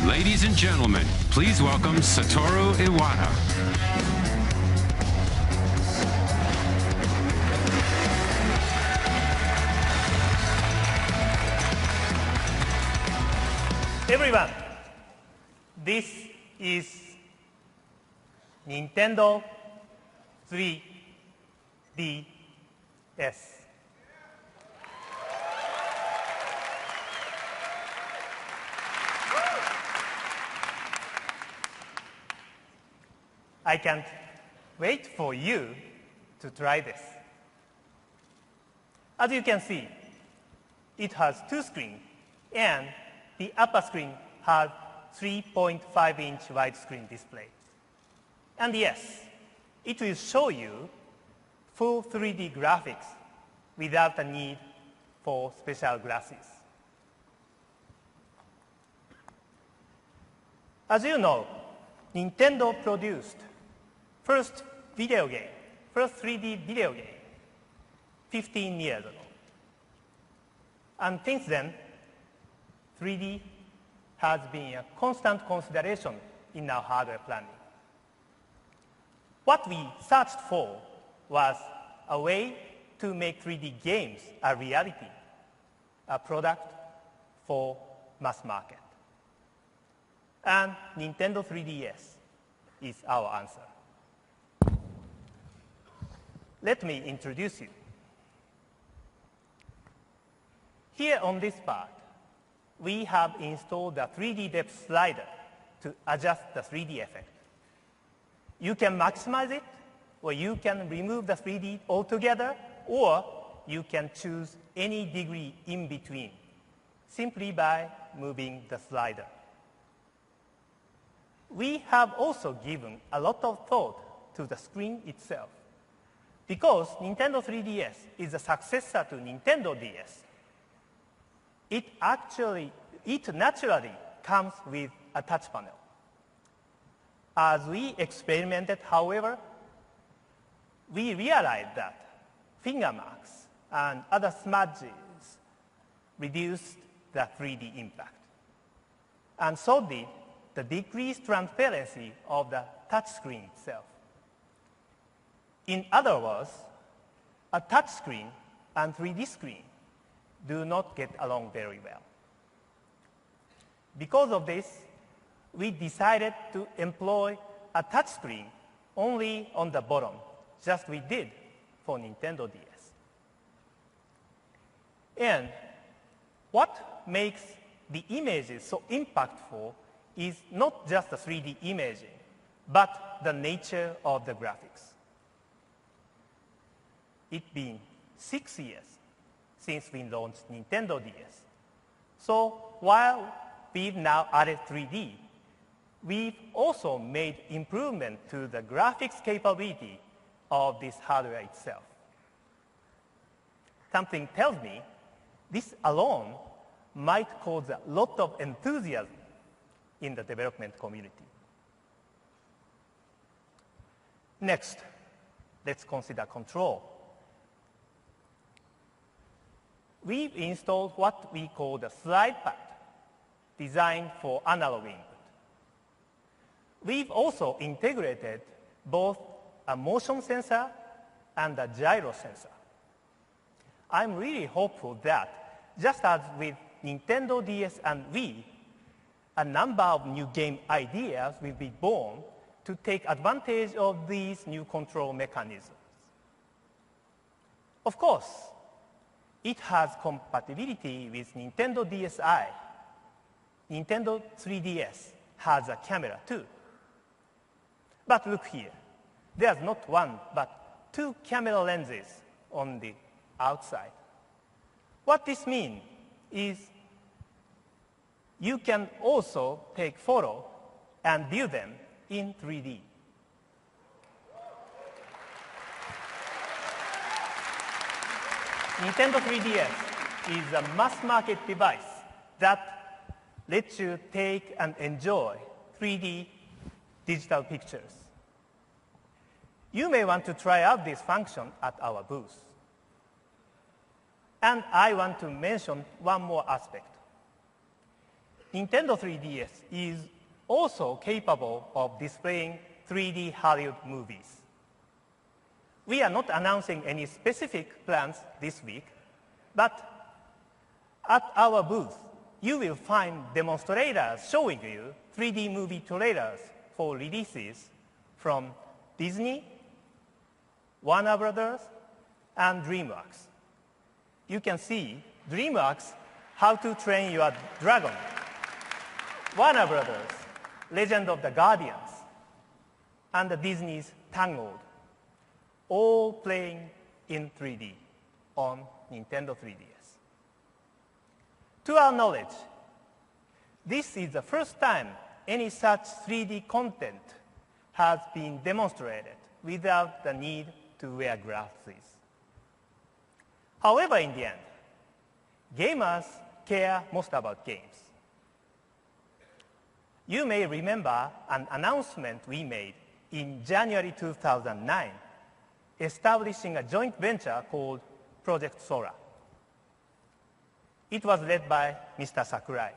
Ladies and gentlemen, please welcome Satoru Iwata. Everyone, this is Nintendo 3DS. I can't wait for you to try this. As you can see, it has two screens, and the upper screen has 3.5-inch widescreen display. And yes, it will show you full 3D graphics without the need for special glasses. As you know, Nintendo produced first 3D video game 15 years ago. And since then, 3D has been a constant consideration in our hardware planning. What we searched for was a way to make 3D games a reality, a product for mass market. And Nintendo 3DS is our answer. Let me introduce you. Here on this part, we have installed the 3D depth slider to adjust the 3D effect. You can maximize it, or you can remove the 3D altogether, or you can choose any degree in between simply by moving the slider. We have also given a lot of thought to the screen itself. Because Nintendo 3DS is a successor to Nintendo DS, it naturally comes with a touch panel. As we experimented, however, we realized that finger marks and other smudges reduced the 3D impact. And so did the decreased transparency of the touch screen itself. In other words, a touch screen and 3D screen do not get along very well. Because of this, we decided to employ a touch screen only on the bottom, just we did for Nintendo DS. And what makes the images so impactful is not just the 3D imaging, but the nature of the graphics. It's been 6 years since we launched Nintendo DS. So while we've now added 3D, we've also made improvement to the graphics capability of this hardware itself. Something tells me this alone might cause a lot of enthusiasm in the development community. Next, let's consider control. We've installed what we call the slide pad designed for analog input. We've also integrated both a motion sensor and a gyro sensor. I'm really hopeful that, just as with Nintendo DS and Wii, a number of new game ideas will be born to take advantage of these new control mechanisms. Of course, it has compatibility with Nintendo DSi. Nintendo 3DS has a camera too. But look here, there's not one, but two camera lenses on the outside. What this means is you can also take photos and view them in 3D. Nintendo 3DS is a mass-market device that lets you take and enjoy 3D digital pictures. You may want to try out this function at our booth. And I want to mention one more aspect. Nintendo 3DS is also capable of displaying 3D Hollywood movies. We are not announcing any specific plans this week, but at our booth, you will find demonstrators showing you 3D movie trailers for releases from Disney, Warner Brothers, and DreamWorks. You can see DreamWorks, How to Train Your Dragon, Warner Brothers, Legend of the Guardians, and the Disney's Tangled, all playing in 3D on Nintendo 3DS. To our knowledge, this is the first time any such 3D content has been demonstrated without the need to wear glasses. However, in the end, gamers care most about games. You may remember an announcement we made in January 2009, establishing a joint venture called Project Sora. It was led by Mr. Sakurai.